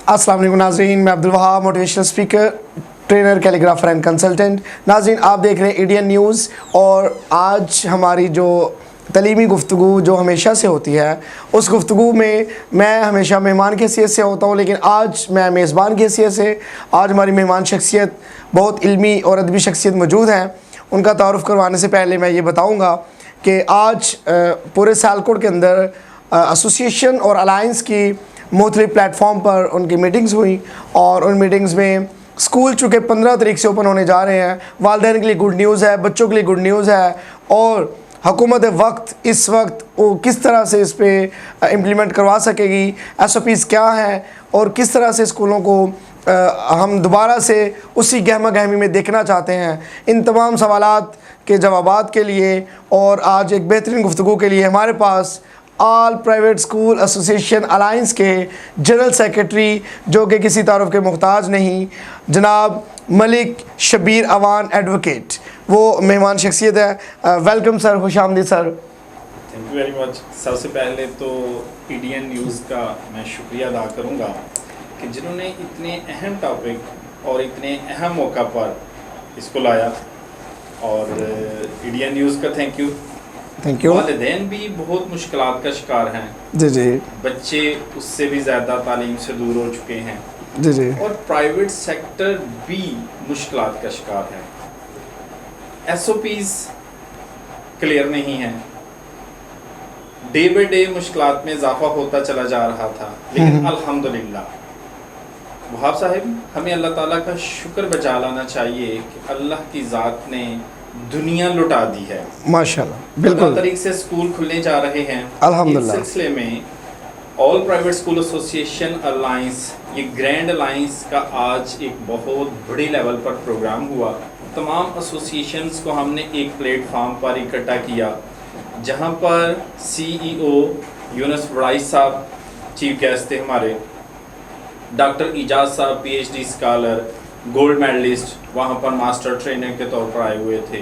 अस्सलाम वालेकुम नाज़रीन, मैं Abdul Wahab, motivational speaker, trainer, calligrapher and consultant. नाज़रीन, आप देख रहे हैं इंडियन न्यूज़ और आज हमारी जो तलीमी गुफ्तगू जो हमेशा से होती है, उस गुफ्तगू में मैं हमेशा मेहमान की हैसियत से होता हूँ, लेकिन आज मैं मेज़बान की हैसियत से। आज हमारी मेहमान शख्सियत बहुत इल्मी और अदबी शख्सियत मौजूद हैं। उनका तारुफ़ करवाने से पहले मैं ये बताऊँगा कि आज पूरे सियालकोट के अंदर एसोसिएशन और अलायंस की मुख्तलिफ़ प्लेटफॉर्म पर उनकी मीटिंग्स हुई और उन मीटिंग्स में स्कूल चूँकि 15 तारीख से ओपन होने जा रहे हैं, वालिदैन के लिए गुड न्यूज़ है, बच्चों के लिए गुड न्यूज़ है। और हुकूमत वक्त इस वक्त वो किस तरह से इस पर इम्प्लीमेंट करवा सकेगी, SOPs क्या हैं और किस तरह से स्कूलों को हम दोबारा से उसी गहमा गहमी में देखना चाहते हैं। इन तमाम सवालात के जवाबात के लिए और आज एक बेहतरीन गुफ्तगू के लिए हमारे पास all private school association alliance के जनरल सेक्रेटरी, जो कि किसी तारुफ के मुहताज नहीं, जनाब मलिक शबीर अवान एडवोकेट, वो मेहमान शख्सियत है। वेलकम सर, खुश आमदीद sir. Thank you very much. सबसे पहले तो इंडियन न्यूज़ का मैं शुक्रिया अदा करूँगा कि जिन्होंने इतने अहम टॉपिक और इतने अहम मौका पर इसको लाया, और इंडियन न्यूज़ का थैंक यू। वालिदैन भी बहुत मुश्किलात का शिकार हैं जी, बच्चे उससे भी ज़्यादा तालीम से दूर हो चुके हैं जी, और प्राइवेट सेक्टर भी मुश्किलात का शिकार है। SOPs क्लियर नहीं है, डे बाय डे मुश्किलात में इजाफा होता चला जा रहा था, लेकिन अल्हम्दुलिल्लाह वहाब साहब, हमें अल्लाह ताला का शुक्र बजा लाना चाहिए कि अल्लाह की ज़ात ने दुनिया लुटा दी है माशाल्लाह। बिल्कुल तरीके से स्कूल खुलने जा रहे हैं अल्हम्दुलिल्लाह। इस सिलसिले में all private school association alliance, ये ग्रैंड अलायंस का आज एक बहुत बड़े लेवल पर प्रोग्राम हुआ। तमाम एसोसिएशंस को हमने एक प्लेटफार्म पर इकट्ठा किया, जहां पर CEO यूनुस वड़ाई साहब चीफ गेस्ट थे हमारे, डॉक्टर इजाज साहब PhD स्कॉलर, गोल्ड मेडलिस्ट, वहाँ पर मास्टर ट्रेनर के तौर पर आए हुए थे।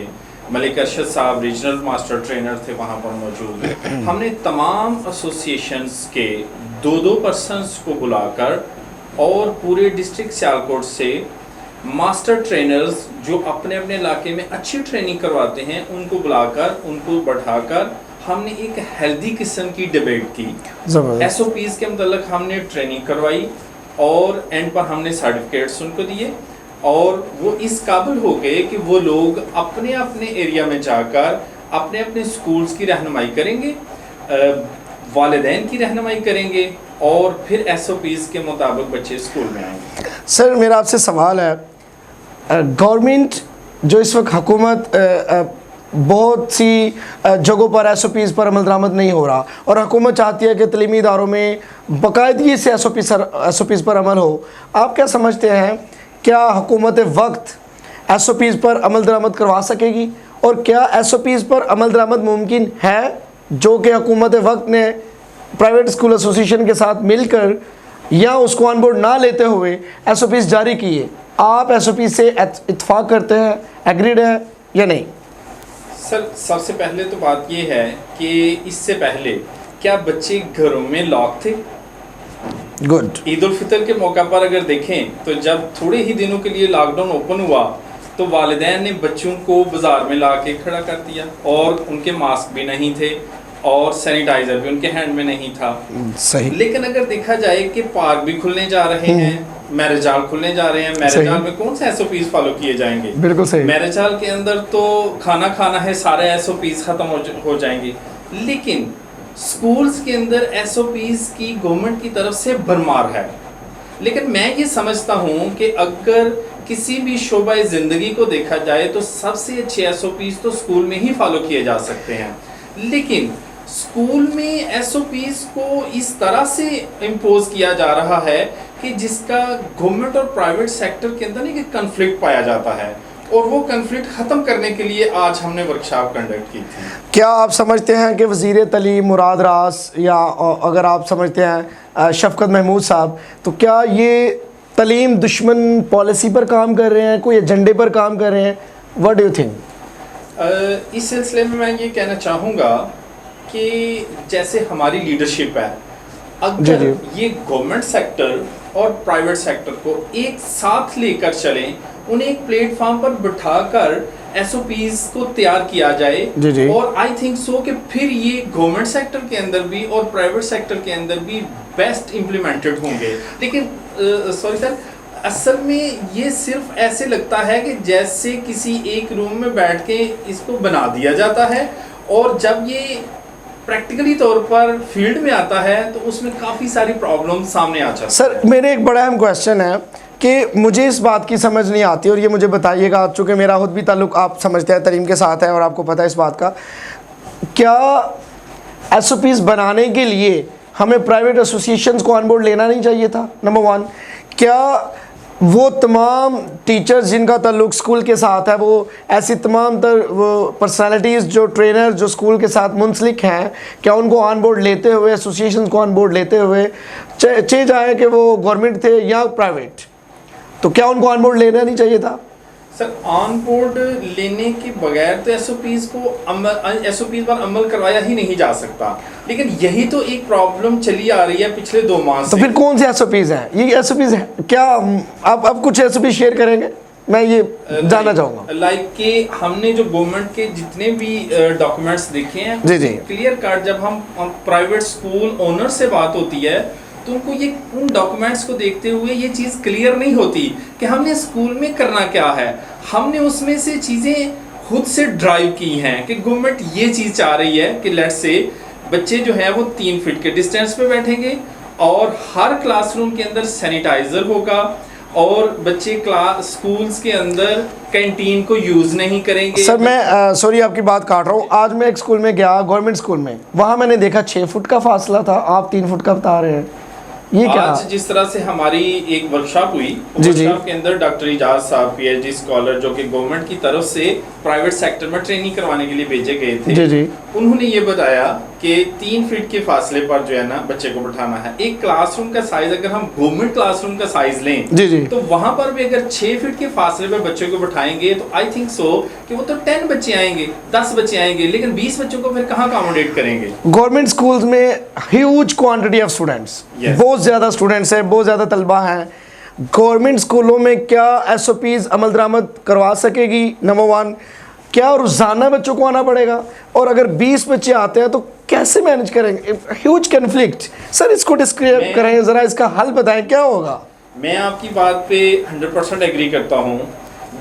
मलिक अरशद साहब रीजनल मास्टर ट्रेनर थे वहाँ पर मौजूद। हमने तमाम एसोसिएशंस के 2-2 पर्सन्स को बुलाकर और पूरे डिस्ट्रिक्ट सियालकोट से मास्टर ट्रेनर्स जो अपने अपने इलाके में अच्छी ट्रेनिंग करवाते हैं, उनको बुलाकर, उनको बैठाकर हमने एक हेल्दी किस्म की डिबेट की। SOPs के मतलब हमने ट्रेनिंग करवाई और एंड पर हमने सर्टिफिकेट्स उनको दिए, और वो इस काबिल हो गए कि वो लोग अपने अपने एरिया में जाकर अपने अपने स्कूल्स की रहनुमाई करेंगे, वालिदैन की रहनुमाई करेंगे, और फिर SOPs के मुताबिक बच्चे स्कूल में आएंगे। सर, मेरा आपसे सवाल है, गवर्नमेंट जो इस वक्त हुकूमत बहुत सी जगहों पर SOPs पर अमल दरामद नहीं हो रहा और हुकूमत चाहती है कि तलीमी इदारों में बाकायदगी से SOPs पर अमल हो। आप क्या समझते हैं, क्या हुकूमत वक्त SOPs पर अमल दरामद करवा सकेगी, और क्या SOPs पर अमल दरामद मुमकिन है, जो कि हुकूमत वक्त ने प्राइवेट स्कूल एसोसिएशन के साथ मिलकर या उसको ऑन बोर्ड ना लेते हुए SOPs जारी किए? आप SOPs से इत्तेफाक करते हैं, एग्रीड है या नहीं? सर, सबसे पहले तो बात ये है कि इससे पहले क्या बच्चे घरों में लॉक थे? गुड। ईद उल फितर के मौका पर अगर देखें तो जब थोड़े ही दिनों के लिए लॉकडाउन ओपन हुआ तो वालिदैन ने बच्चों को बाजार में ला के खड़ा कर दिया, और उनके मास्क भी नहीं थे और सैनिटाइजर भी उनके हैंड में नहीं था। सही। लेकिन अगर देखा जाए कि पार्क भी खुलने जा रहे हैं, मैरिज हॉल खुलने जा रहे हैं, मैरिज हॉल में कौन से SOPs फॉलो किए जाएंगे? बिल्कुल सही। मैरिज हॉल के अंदर तो खाना खाना है, सारे SOPs खत्म हो जाएंगे, लेकिन स्कूल्स के अंदर SOPs की गवर्नमेंट की तरफ से भरमार है। लेकिन मैं ये समझता हूँ कि अगर किसी भी शोबा ज़िंदगी को देखा जाए तो सबसे अच्छे SOPs तो स्कूल में ही फॉलो किए जा सकते हैं, लेकिन स्कूल में SOPs को इस तरह से इम्पोज किया जा रहा है कि जिसका गवर्नमेंट और प्राइवेट सेक्टर के अंदर एक कन्फ्लिक्ट पाया जाता है, और वो कन्फ्लिक्ट ख़त्म करने के लिए आज हमने वर्कशॉप कंडक्ट की थी। क्या आप समझते हैं कि वज़ीर तलीम मुराद रास, या अगर आप समझते हैं शफकत महमूद साहब, तो क्या ये तलीम दुश्मन पॉलिसी पर काम कर रहे हैं, कोई एजेंडे पर काम कर रहे हैं? What do you think? इस सिलसिले में मैं ये कहना चाहूँगा कि जैसे हमारी लीडरशिप है, अगर ये गवर्नमेंट सेक्टर और प्राइवेट सेक्टर को एक साथ लेकर चलें, उन्हें एक प्लेटफॉर्म पर बिठाकर SOPs को तैयार किया जाए। जी। और आई थिंक सो कि फिर ये गवर्नमेंट सेक्टर के अंदर भी और प्राइवेट सेक्टर के अंदर भी बेस्ट इम्प्लीमेंटेड होंगे। लेकिन सॉरी सर, असल में ये सिर्फ ऐसे लगता है कि जैसे किसी एक रूम में बैठ के इसको बना दिया जाता है, और जब ये प्रैक्टिकली तौर पर फील्ड में आता है तो उसमें काफ़ी सारी प्रॉब्लम सामने आ जाती है। सर मेरे एक बड़ा अहम क्वेश्चन है कि मुझे इस बात की समझ नहीं आती, और ये मुझे बताइएगा, चूँकि मेरा खुद भी ताल्लुक़ आप समझते हैं तालीम के साथ है और आपको पता है इस बात का, क्या SOPs बनाने के लिए हमें प्राइवेट एसोसिएशंस को ऑन बोर्ड लेना नहीं चाहिए था? नंबर 1, क्या वो तमाम टीचर्स जिनका ताल्लुक़ स्कूल के साथ है, वो ऐसी तमाम वो पर्सनालिटीज़ जो ट्रेनर जो स्कूल के साथ मुंसलिक हैं, क्या उनको ऑन बोर्ड लेते हुए, एसोसिएशंस को ऑन बोर्ड लेते हुए, चाहे कि वो गवर्नमेंट थे या प्राइवेट, तो क्या उनको ऑन बोर्ड लेना नहीं चाहिए था? सर ऑन बोर्ड लेने के बगैर तो SOPs पर अमल करवाया ही नहीं जा सकता, लेकिन यही तो एक प्रॉब्लम चली आ रही है पिछले 2 माह से। तो फिर कौन से SOPs हैं? ये SOPs हैं क्या? आप कुछ SOPs शेयर करेंगे, मैं ये जानना चाहूँगा। लाइक कि हमने जो गवर्नमेंट के जितने भी डॉक्यूमेंट्स देखे हैं, जी। क्लियर कट जब हम प्राइवेट स्कूल ओनर से बात होती है तो उनको ये उन डॉक्यूमेंट्स को देखते हुए ये चीज़ क्लियर नहीं होती कि हमने स्कूल में करना क्या है। हमने उसमें से चीज़ें खुद से ड्राइव की हैं कि गवर्नमेंट ये चीज़ चाह रही है कि लेट्स से बच्चे जो है वो 3 फीट के डिस्टेंस पे बैठेंगे और हर क्लासरूम के अंदर सैनिटाइजर होगा, और बच्चे स्कूल्स के अंदर कैंटीन को यूज़ नहीं करेंगे। सर मैं सॉरी आपकी बात काट रहा हूँ, आज मैं एक स्कूल में गया, गवर्नमेंट स्कूल में, वहाँ मैंने देखा 6 फुट का फासला था, आप 3 फुट का बता रहे हैं, ये क्या? आज जिस तरह से हमारी एक वर्कशॉप हुई, जी। वर्कशॉप के अंदर डॉक्टर इजाज साहब PhD स्कॉलर जो कि गवर्नमेंट की तरफ से प्राइवेट सेक्टर में ट्रेनिंग करवाने के लिए भेजे गए थे, जी। उन्होंने ये बताया कि 3 फीट के फासले पर जो है ना बच्चे को बिठाना है। एक क्लासरूम का साइज अगर हम गवर्नमेंट क्लासरूम का साइज लें, जी। तो वहां पर भी अगर 6 फीट के फासले पर बच्चे को बिठाएंगे तो आई थिंक सो कि वो तो 10 बच्चे आएंगे, 10 बच्चे आएंगे, लेकिन 20 बच्चों को फिर कहाँ अकोमोडेट करेंगे? गवर्नमेंट स्कूल्स में ह्यूज क्वांटिटी ऑफ स्टूडेंट्स, बहुत ज़्यादा स्टूडेंट्स हैं, बहुत ज़्यादा तलबा हैं। गवर्नमेंट स्कूलों में क्या SOPs अमल दरामद करवा सकेगी? नंबर 1, क्या रोज़ाना बच्चों को आना पड़ेगा? और अगर 20 बच्चे आते हैं तो कैसे मैनेज करेंगे? Huge conflict. सर इसको डिस्क्राइब करें ज़रा, इसका हल बताएं, क्या होगा? मैं आपकी बात पे 100% एग्री करता हूँ।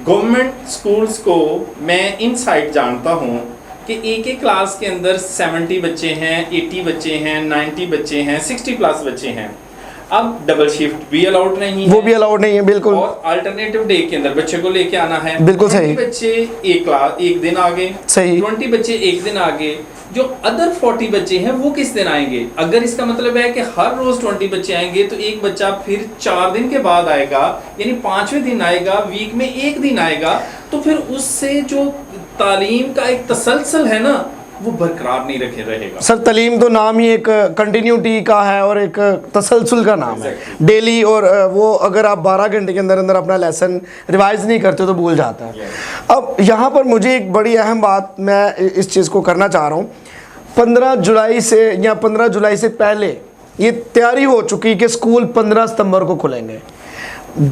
गवर्नमेंट स्कूल्स को मैं इनसाइड जानता हूँ कि एक क्लास के अंदर 70 बच्चे हैं, 80 बच्चे हैं, 90 बच्चे हैं, 60 प्लस बच्चे हैं। अब डबल शिफ्ट भी अलाउड नहीं है, वो भी अलाउड नहीं है, बिल्कुल। और अल्टरनेटिव डे के अंदर बच्चे को लेके आना है, बिल्कुल सही। 20 बच्चे एक दिन आगे, सही, 20 बच्चे एक दिन आगे, जो अदर 40 बच्चे हैं वो किस दिन आएंगे? अगर इसका मतलब है कि हर रोज 20 बच्चे आएंगे तो एक बच्चा फिर 4 दिन के बाद आएगा, यानी 5वें दिन आएगा, वीक में 1 दिन आएगा, तो फिर उससे जो तालीम का एक तसलसल है ना वो बरकरार नहीं रखे रहेगा। सर तालीम तो नाम ही एक कंटिन्यूटी का है और एक तसलसल का नाम है, डेली, और वो अगर आप 12 घंटे के अंदर अंदर अपना लेसन रिवाइज नहीं करते तो भूल जाता है। अब यहाँ पर मुझे एक बड़ी अहम बात मैं इस चीज़ को करना चाह रहा हूँ। 15 जुलाई से या 15 जुलाई से पहले ये तैयारी हो चुकी कि स्कूल 15 सितंबर को खुलेंगे।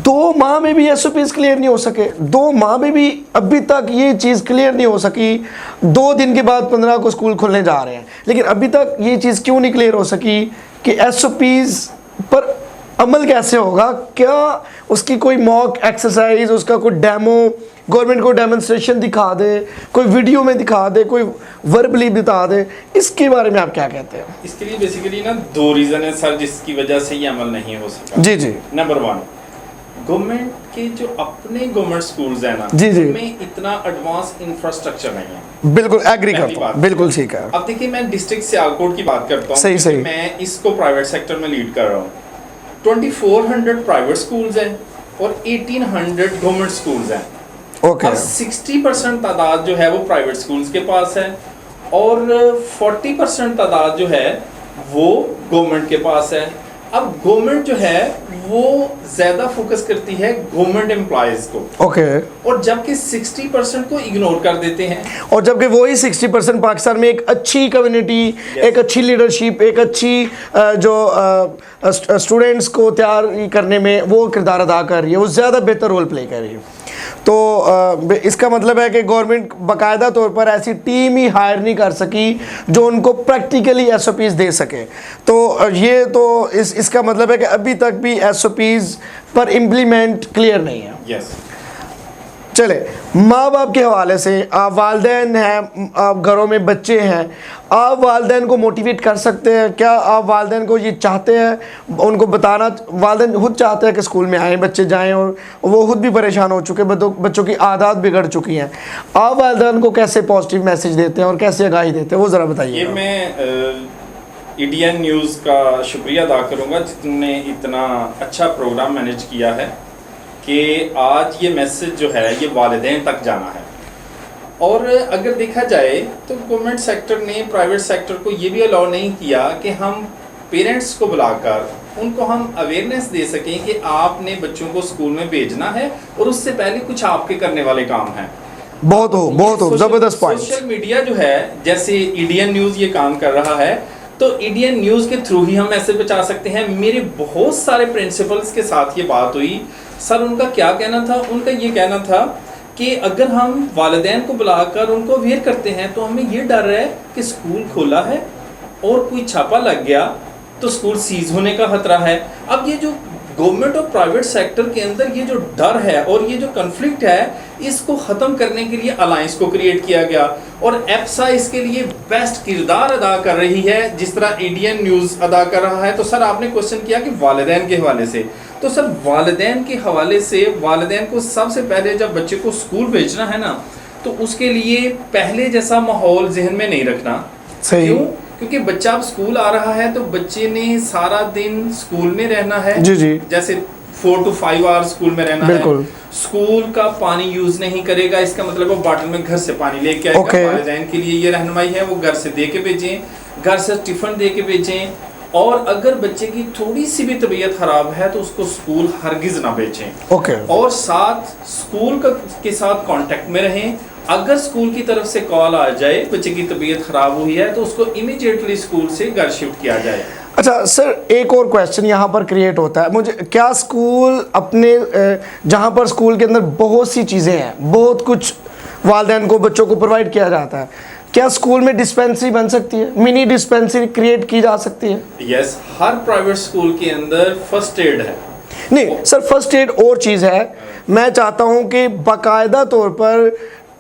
2 माह में भी SOPs क्लियर नहीं हो सके, 2 माह में भी अभी तक ये चीज़ क्लियर नहीं हो सकी। 2 दिन के बाद 15 को स्कूल खुलने जा रहे हैं, लेकिन अभी तक ये चीज़ क्यों नहीं क्लियर हो सकी कि SOPs पर अमल कैसे होगा? क्या उसकी कोई मॉक एक्सरसाइज, उसका कोई डेमो, गवर्नमेंट को डेमोन्स्ट्रेशन दिखा दे, कोई वीडियो में दिखा दे, कोई वर्बली बता दे, इसके बारे में आप क्या कहते हैं? इसके लिए बेसिकली ना 2 रीज़न है सर जिसकी वजह से ये अमल नहीं हो सका। जी। नंबर 1, गवर्नमेंट के जो अपने गवर्नमेंट स्कूल्स हैं ना, उनमें इतना एडवांस इंफ्रास्ट्रक्चर नहीं है। बिल्कुल एग्री करता हूं, बिल्कुल ठीक है। अब देखिए मैं डिस्ट्रिक्ट सियालकोट की बात करता हूं, सही। मैं इसको प्राइवेट सेक्टर में लीड कर रहा हूं। 2400 प्राइवेट स्कूल्स हैं और 1800 गवर्नमेंट स्कूल्स हैं। ओके। 60% तादाद जो है वो प्राइवेट स्कूल्स के पास है और 40% तादाद जो है वो गवर्नमेंट के पास है। अब गवर्नमेंट जो है वो ज्यादा फोकस करती है गवर्नमेंट एम्प्लॉयज को, ओके, और जबकि 60% को इग्नोर कर देते हैं। और जबकि वही 60% पाकिस्तान में एक अच्छी कम्युनिटी, एक अच्छी लीडरशिप, एक अच्छी जो स्टूडेंट्स को तैयार करने में वो किरदार अदा कर रही है, वो ज़्यादा बेहतर रोल प्ले कर रही है। तो इसका मतलब है कि गवर्नमेंट बाकायदा तौर पर ऐसी टीम ही हायर नहीं कर सकी जो उनको प्रैक्टिकली एसओपीज़ दे सके। तो ये तो इसका मतलब है कि अभी तक भी एसओपीज़ पर इम्प्लीमेंट क्लियर नहीं है। यस। चले, माँ बाप के हवाले से, आप वालिदैन हैं, आप घरों में बच्चे हैं, आप वालिदैन को मोटिवेट कर सकते हैं क्या? आप वालिदैन को ये चाहते हैं, उनको बताना, वालिदैन खुद चाहते हैं कि स्कूल में आएँ, बच्चे जाएं, और वो खुद भी परेशान हो चुके, बच्चों की आदत बिगड़ चुकी हैं। आप वालिदैन को कैसे पॉजिटिव मैसेज देते हैं और कैसे आगाही देते हैं, वो ज़रा बताइए। ये मैं इंडियन न्यूज़ का शुक्रिया अदा करूँगा जिसने इतना अच्छा प्रोग्राम मैनेज किया है कि आज ये मैसेज जो है ये वालिदैन तक जाना है। और अगर देखा जाए तो गवर्नमेंट सेक्टर ने प्राइवेट सेक्टर को ये भी अलाउ नहीं किया कि हम पेरेंट्स को बुलाकर उनको हम अवेयरनेस दे सकें कि आपने बच्चों को स्कूल में भेजना है और उससे पहले कुछ आपके करने वाले काम हैं। बहुत हो ज़बरदस्त पॉइंट। सोशल मीडिया जो है, जैसे इंडियन न्यूज़ ये काम कर रहा है, तो इंडियन न्यूज़ के थ्रू ही हम मैसेज पहुंचा सकते हैं। मेरे बहुत सारे प्रिंसिपल्स के साथ ये बात हुई। सर, उनका क्या कहना था? उनका ये कहना था कि अगर हम वालिदैन को बुलाकर उनको अवेयर करते हैं तो हमें ये डर है कि स्कूल खोला है और कोई छापा लग गया तो स्कूल सीज होने का खतरा है। अब ये जो गवर्नमेंट और प्राइवेट सेक्टर के अंदर ये जो डर है और ये जो कन्फ्लिक्ट है, इसको ख़त्म करने के लिए अलायंस को क्रिएट किया गया और एप्सा इसके लिए बेस्ट किरदार अदा कर रही है जिस तरह इंडियन न्यूज़ अदा कर रहा है। तो सर, आपने क्वेश्चन किया कि वालिदैन के हवाले से, तो सर वालिदैन के हवाले से वालिदैन को सबसे पहले जब बच्चे को स्कूल भेजना है ना, तो उसके लिए पहले जैसा माहौल जहन में नहीं रखना। सही। क्यों? क्योंकि बच्चा अब स्कूल आ रहा है तो बच्चे ने सारा दिन स्कूल में रहना है। जी जी। जैसे 4 to 5 आवर्स स्कूल में रहना बिल्कुल। है। स्कूल का पानी यूज नहीं करेगा, इसका मतलब वो बॉटल में घर से पानी लेके आएगा। Okay। वालिदैन के लिए ये रहनुमाई है, वो घर से दे के भेजें, घर से टिफिन दे के भेजें। और अगर बच्चे की थोड़ी सी भी तबीयत खराब है तो उसको स्कूल हरगिज ना भेजें। ओके। और साथ स्कूल के साथ कांटेक्ट में रहें। अगर स्कूल की तरफ से कॉल आ जाए बच्चे की तबीयत खराब हुई है तो उसको इमीडिएटली स्कूल से घर शिफ्ट किया जाए। अच्छा सर, एक और क्वेश्चन यहाँ पर क्रिएट होता है मुझे, क्या स्कूल अपने जहाँ पर स्कूल के अंदर बहुत सी चीज़ें हैं, बहुत कुछ वालिदैन को, बच्चों को प्रोवाइड किया जाता है, क्या स्कूल में डिस्पेंसरी बन सकती है, मिनी डिस्पेंसरी क्रिएट की जा सकती है? यस, हर प्राइवेट स्कूल के अंदर फर्स्ट एड है। नहीं सर, फर्स्ट एड और चीज़ है। मैं चाहता हूँ कि बाकायदा तौर पर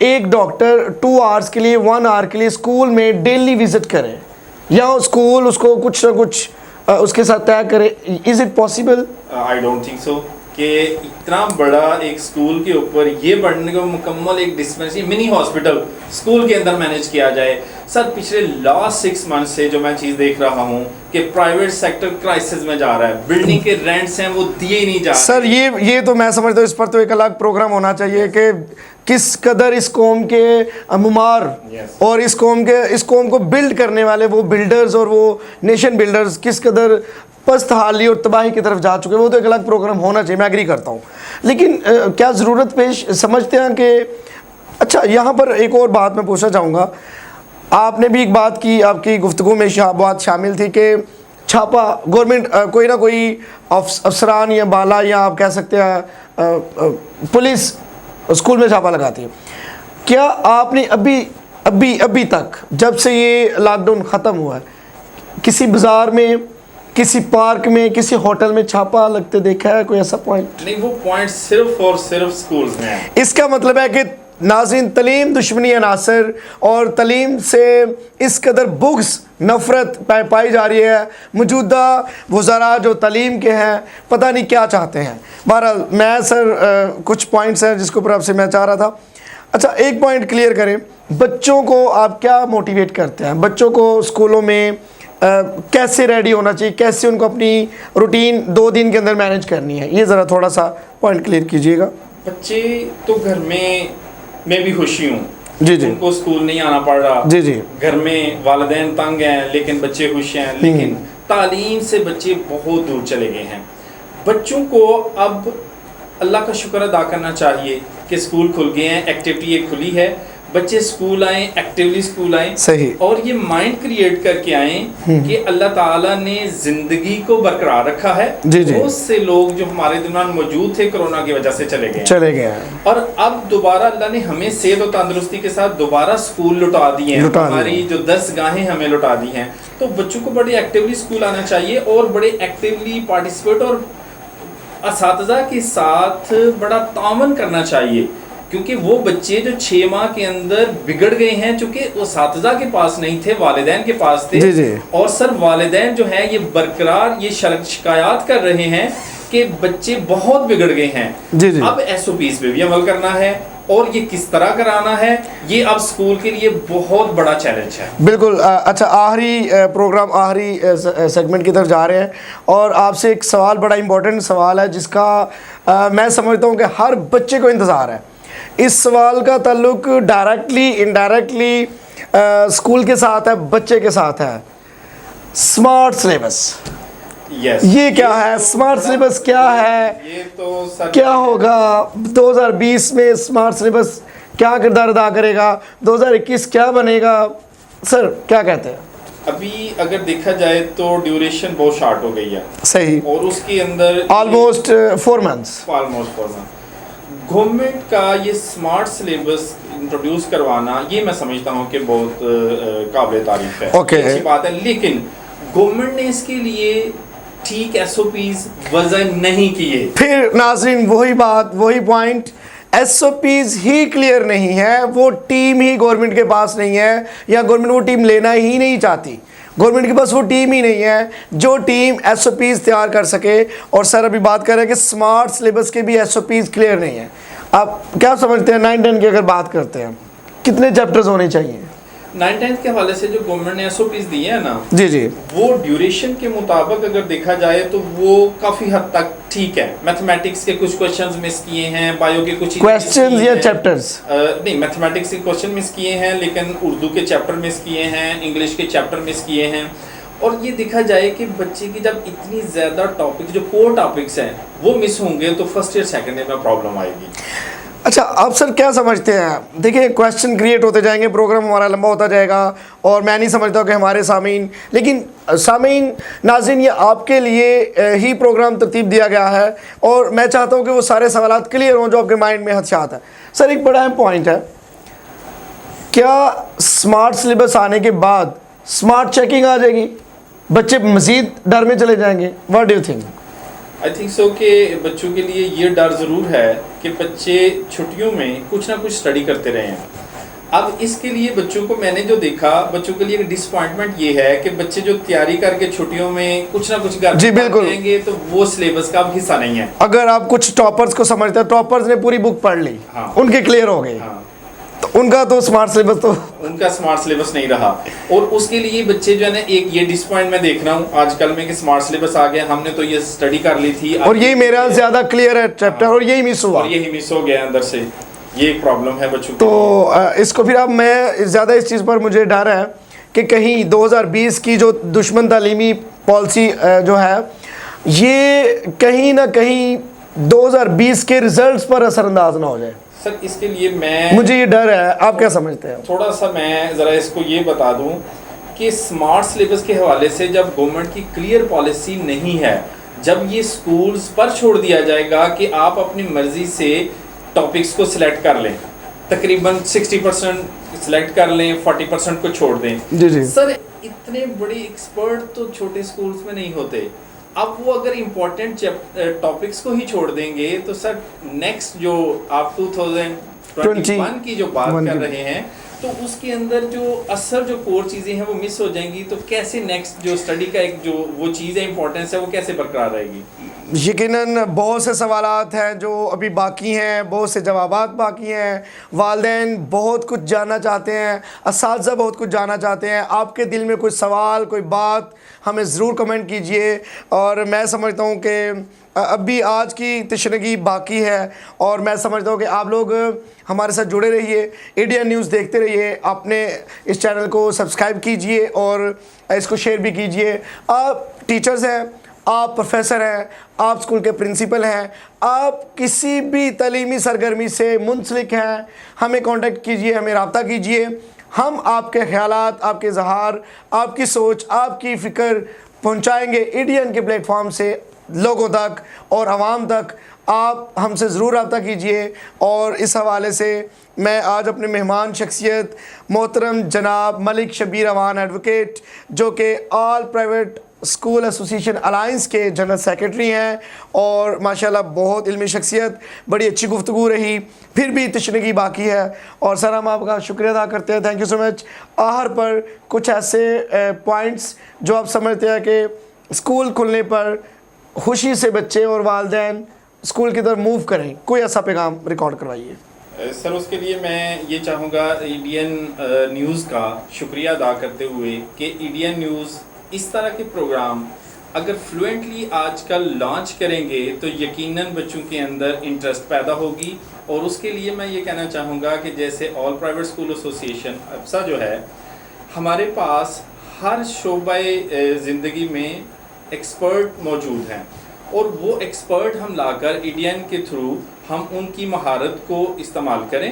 एक डॉक्टर 2 आवर्स के लिए, 1 आवर के लिए स्कूल में डेली विजिट करे, या स्कूल उसको कुछ ना कुछ उसके साथ तय करे। Is it possible? I don't think so कि इतना बड़ा एक स्कूल के ऊपर ये बढ़ने को मुकम्मल एक डिस्पेंसरी मिनी हॉस्पिटल स्कूल के अंदर मैनेज किया जाए। सर, पिछले लास्ट 6 मंथ से जो मैं चीज़ देख रहा हूँ कि प्राइवेट सेक्टर क्राइसिस में जा रहा है, बिल्डिंग के रेंट्स हैं वो दिए ही नहीं जा रहे। सर ये तो मैं समझता हूँ इस पर तो एक अलग प्रोग्राम होना चाहिए कि किस कदर इस कौम के मुमार और इस कौम को बिल्ड करने वाले वो बिल्डर्स और वो नेशन बिल्डर्स किस कदर पस्त हाली और तबाही की तरफ जा चुके हैं, वो तो एक अलग प्रोग्राम होना चाहिए, मैं एग्री करता हूँ। लेकिन क्या ज़रूरत पेश समझते हैं कि अच्छा, यहाँ पर एक और बात मैं पूछना चाहूँगा। आपने भी एक बात की, आपकी गुफ्तगू में बात शामिल थी कि छापा गवर्नमेंट कोई ना कोई अफसरान या बाला या आप कह सकते हैं पुलिस स्कूल में छापा लगाती है। क्या आपने अभी तक जब से ये लॉकडाउन ख़त्म हुआ है किसी बाज़ार में, किसी पार्क में, किसी होटल में छापा लगते देखा है? कोई ऐसा पॉइंट नहीं, वो पॉइंट सिर्फ और सिर्फ स्कूल्स में है। इसका मतलब है कि नाज़रीन, तलीम दुश्मनी अनासर और तलीम से इस कदर बुग़्ज़ नफ़रत पाई जा रही है। मौजूदा वज़रा जो तलीम के हैं पता नहीं क्या चाहते हैं। बहरहाल मैं सर कुछ पॉइंट्स हैं जिसके ऊपर आपसे मैं चाह रहा था। अच्छा, एक पॉइंट क्लियर करें, बच्चों को आप क्या मोटिवेट करते हैं? बच्चों को स्कूलों में कैसे रेडी होना चाहिए, कैसे उनको अपनी रूटीन 2 दिन के अंदर मैनेज करनी है, ये ज़रा थोड़ा सा पॉइंट क्लियर कीजिएगा। बच्चे तो घर में मैं भी खुशी हूँ जी जी, उनको स्कूल नहीं आना पड़ रहा। जी जी, घर में वालिदैन तंग हैं लेकिन बच्चे खुश हैं। लेकिन तालीम से बच्चे बहुत दूर चले गए हैं। बच्चों को अब अल्लाह का शुक्र अदा करना चाहिए कि स्कूल खुल गए हैं, एक्टिविटी एक खुली है, बच्चे स्कूल आए, एक्टिवली स्कूल आए, सही, और ये माइंड क्रिएट करके आए कि अल्लाह ताला ने जिंदगी को बरकरार रखा है। बहुत से लोग जो हमारे दरमियान मौजूद थे कोरोना की वजह से चले गए, और अब दोबारा अल्लाह ने हमें सेहत और तंदुरुस्ती के साथ दोबारा स्कूल लौटा दिए हैं, हमारी जो दरसगाहें हमें लौटा दी हैं। तो बच्चों को बड़े एक्टिवली स्कूल आना चाहिए और बड़े एक्टिवली पार्टिसिपेट और असातिज़ा के साथ बड़ा तावन करना चाहिए, क्योंकि वो बच्चे जो 6 माह के अंदर बिगड़ गए हैं, चूंकि वो असातिज़ा के पास नहीं थे, वालिदैन के पास थे। जी। और सर वालिदैन जो है ये बरकरार ये शिकायत कर रहे हैं कि बच्चे बहुत बिगड़ गए हैं। जी। अब SOPs पे भी अमल करना है और ये किस तरह कराना है, ये अब स्कूल के लिए बहुत बड़ा चैलेंज है। बिल्कुल। अच्छा, आखिरी प्रोग्राम, आखिरी सेगमेंट की तरफ जा रहे हैं और आपसे एक सवाल, बड़ा इंपॉर्टेंट सवाल है जिसका मैं समझता हूँ कि हर बच्चे को इंतज़ार है। इस सवाल का ताल्लुक डायरेक्टली इनडायरेक्टली स्कूल के साथ है, बच्चे के साथ है। स्मार्ट सिलेबस, ये क्या है? स्मार्ट सिलेबस क्या है? ये तो सर क्या होगा 2020 में? स्मार्ट सिलेबस क्या किरदार अदा करेगा? 2021 क्या बनेगा? सर क्या कहते हैं? अभी अगर देखा जाए तो ड्यूरेशन बहुत शार्ट हो गई है। सही। और उसके अंदर ऑलमोस्ट 4 मंथ्स। गवर्नमेंट का ये स्मार्ट सिलेबस इंट्रोड्यूस करवाना, ये मैं समझता हूँ कि बहुत काबिल तारीफ है, अच्छी बात है, लेकिन गवर्नमेंट ने इसके लिए ठीक SOPs वज़ा नहीं किए। फिर नाज़रीन वही बात, वही पॉइंट, SOPs ही क्लियर नहीं है, वो टीम ही गवर्नमेंट के पास नहीं है, या गवर्नमेंट वो टीम लेना ही नहीं चाहती। गवर्नमेंट के पास वो टीम ही नहीं है जो टीम SOPs तैयार कर सके। और सर अभी बात कर रहे हैं कि स्मार्ट सिलेबस के भी SOPs क्लियर नहीं है। आप क्या समझते हैं 9-10 की अगर बात करते हैं, कितने चैप्टर्स होने चाहिए? 9-10 के हवाले से जो गवर्नमेंट ने SOPs दिए हैं ना, जी, वो ड्यूरेशन के मुताबिक अगर देखा जाए तो वो काफ़ी हद तक ठीक है। मैथमेटिक्स के कुछ क्वेश्चंस मिस किए हैं, बायो के कुछ क्वेश्चंस या चैप्टर्स, नहीं, मैथमेटिक्स के क्वेश्चन मिस किए हैं, लेकिन उर्दू के चैप्टर मिस किए हैं, इंग्लिश के चैप्टर मिस किए हैं। और ये देखा जाए कि बच्चे की जब इतनी ज़्यादा टॉपिक जो कोर टॉपिक्स हैं वो मिस होंगे तो फर्स्ट ईयर सेकेंड ईयर में प्रॉब्लम आएगी। अच्छा, आप सर क्या समझते हैं? देखिए क्वेश्चन क्रिएट होते जाएंगे, प्रोग्राम हमारा लंबा होता जाएगा, और मैं नहीं समझता कि हमारे सामीन, लेकिन सामीन नाज़रीन, ये आपके लिए ही प्रोग्राम तरतीब दिया गया है और मैं चाहता हूँ कि वो सारे सवालात क्लियर हों जो आपके माइंड में हदशात है। सर एक बड़ा अहम पॉइंट है, क्या स्मार्ट सिलेबस आने के बाद स्मार्ट चेकिंग आ जाएगी, बच्चे मज़ीद डर में चले जाएंगे? What do you think? I think so कि बच्चों के लिए ये डर ज़रूर है कि बच्चे छुट्टियों में कुछ ना कुछ स्टडी करते रहे हैं। अब इसके लिए बच्चों को मैंने जो देखा, बच्चों के लिए एक डिसअपॉइंटमेंट ये है कि बच्चे जो तैयारी करके छुट्टियों में कुछ ना कुछ घर जाएंगे तो वो सिलेबस का हिस्सा नहीं है। अगर आप कुछ टॉपर्स को समझते हैं, टॉपर्स ने पूरी बुक पढ़ ली, हाँ, उनके क्लियर हो गए, हाँ, तो उनका तो स्मार्ट सिलेबस तो उनका स्मार्ट सिलेबस नहीं रहा। और उसके लिए बच्चे जो है ना, एक ये डिसअपॉइंट मैं देख रहा हूँ आजकल में कि स्मार्ट सिलेबस आ गया, हमने तो ये स्टडी कर ली थी और यही मेरा ज़्यादा क्लियर है चैप्टर, और यही मिस हुआ, और यही मिस हो गया अंदर से। ये एक प्रॉब्लम है बच्चों तो इसको फिर अब मैं ज़्यादा इस चीज़ पर मुझे डर है कि कहीं 2020 की जो दुश्मन तालीमी पॉलिसी जो है, ये कहीं ना कहीं 2020 के रिजल्ट्स पर असरअंदाज ना हो जाए। सर इसके लिए मुझे ये डर है, आप क्या समझते हैं? थोड़ा सा मैं ज़रा इसको ये बता दूं कि स्मार्ट सिलेबस के हवाले से जब गवर्नमेंट की क्लियर पॉलिसी नहीं है, जब ये स्कूल्स पर छोड़ दिया जाएगा कि आप अपनी मर्ज़ी से टॉपिक्स को सिलेक्ट कर लें, तकरीबन 60% सिलेक्ट कर लें, 40% को छोड़ दें। जी। सर इतने बड़े एक्सपर्ट तो छोटे स्कूल्स में नहीं होते। अब वो अगर इम्पोर्टेंट टॉपिक्स को ही छोड़ देंगे तो सर नेक्स्ट जो आप 2021 की जो बात कर रहे हैं, तो उसके अंदर जो असर जो कोर चीज़ें हैं वो मिस हो जाएंगी। तो कैसे नेक्स्ट जो स्टडी का एक जो वो चीज़ है, इंपॉर्टेंस है, वो कैसे बरकरार रहेगी? यकीनन बहुत से सवालात हैं जो अभी बाकी हैं, बहुत से जवाबात बाकी हैं। वालिदैन बहुत कुछ जानना चाहते हैं, असातिज़ा बहुत कुछ जानना चाहते हैं। आपके दिल में कोई सवाल, कोई बात, हमें ज़रूर कमेंट कीजिए। और मैं समझता हूँ कि अभी आज की तशरीह बाकी है, और मैं समझता हूँ कि आप लोग हमारे साथ जुड़े रहिए, एडीएन न्यूज़ देखते रहिए। आपने इस चैनल को सब्सक्राइब कीजिए और इसको शेयर भी कीजिए। आप टीचर्स हैं, आप प्रोफेसर हैं, आप स्कूल के प्रिंसिपल हैं, आप किसी भी तलीमी सरगर्मी से मुंसलिक हैं, हमें कांटेक्ट कीजिए, हमें रब्ता कीजिए। हम आपके ख्यालात, आपके इज़हार, आपकी सोच, आपकी फ़िक्र पहुंचाएंगे एडीएन के प्लेटफॉर्म से लोगों तक और आवाम तक। आप हमसे ज़रूर रब्ता कीजिए। और इस हवाले से मैं आज अपने मेहमान शख्सियत मोहतरम जनाब मलिक शबीर अवान एडवोकेट, जो कि all private school association alliance के जनरल सेक्रेटरी हैं, और माशाल्लाह बहुत इल्मी शख्सियत, बड़ी अच्छी गुफ्तगू रही, फिर भी तशरीह बाकी है। और सर हम आपका शुक्रिया अदा करते हैं, थैंक यू सो मच। आखिर पर कुछ ऐसे पॉइंट्स जो आप समझते हैं कि स्कूल खुलने पर खुशी से बच्चे और वालिदैन स्कूल की तरफ मूव करें, कोई ऐसा पैगाम रिकॉर्ड करवाइए। सर उसके लिए मैं ये चाहूँगा एडीएन न्यूज़ का शुक्रिया अदा करते हुए कि एडीएन न्यूज़ इस तरह के प्रोग्राम अगर फ्लुएंटली आजकल लॉन्च करेंगे तो यकीनन बच्चों के अंदर इंटरेस्ट पैदा होगी। और उसके लिए मैं ये कहना चाहूँगा कि जैसे ऑल प्राइवेट स्कूल एसोसिएशन अब्सा जो है, हमारे पास हर शोबाए ज़िंदगी में एक्सपर्ट मौजूद हैं, और वो एक्सपर्ट हम लाकर एडीएन के थ्रू हम उनकी महारत को इस्तेमाल करें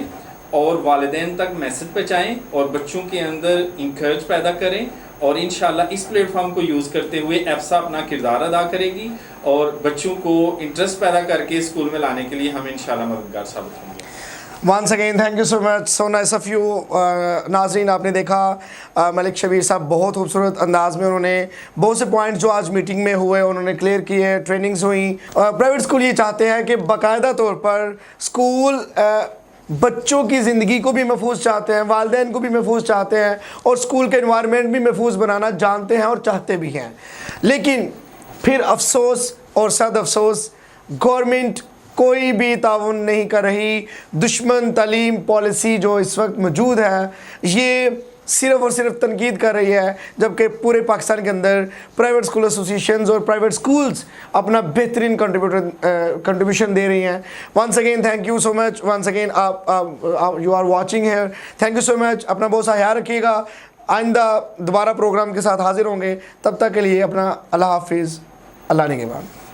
और वालिदैन तक मैसेज पहुँचाएँ और बच्चों के अंदर इंकरेज पैदा करें। और इंशाल्लाह इस प्लेटफॉर्म को यूज़ करते हुए एप्सा अपना किरदार अदा करेगी और बच्चों को इंटरेस्ट पैदा करके स्कूल में लाने के लिए हम इंशाल्लाह मददगार साबित होंगे। Once again thank you so much, so nice of you. नाज़रीन आपने देखा मलिक शबीर साहब बहुत खूबसूरत अंदाज में उन्होंने बहुत से पॉइंट्स जो आज मीटिंग में हुए उन्होंने क्लियर किए, ट्रेनिंग्स हुई। प्राइवेट स्कूल ये चाहते हैं कि बाकायदा तौर पर स्कूल बच्चों की ज़िंदगी को भी महफूज चाहते हैं, वालिदैन को भी महफूज चाहते हैं, और स्कूल के इन्वायरमेंट भी महफूज बनाना जानते हैं और चाहते भी हैं। लेकिन फिर अफसोस और सद अफसोस गवर्नमेंट कोई भी ताउन नहीं कर रही। दुश्मन तालीम पॉलिसी जो इस वक्त मौजूद है ये सिर्फ़ और सिर्फ तनकीद कर रही है, जबकि पूरे पाकिस्तान के अंदर प्राइवेट स्कूल एसोसिएशंस और प्राइवेट स्कूल्स अपना बेहतरीन कंट्रीब्यूशन दे रही हैं। Once again thank you so much, once again आप you are watching here, thank you so much. अपना बहुत सा ख्याल रखिएगा, आइंदा दोबारा प्रोग्राम के साथ हाजिर होंगे, तब तक के लिए अपना अल्लाह हाफिज़, अल्लाह ने के बाद।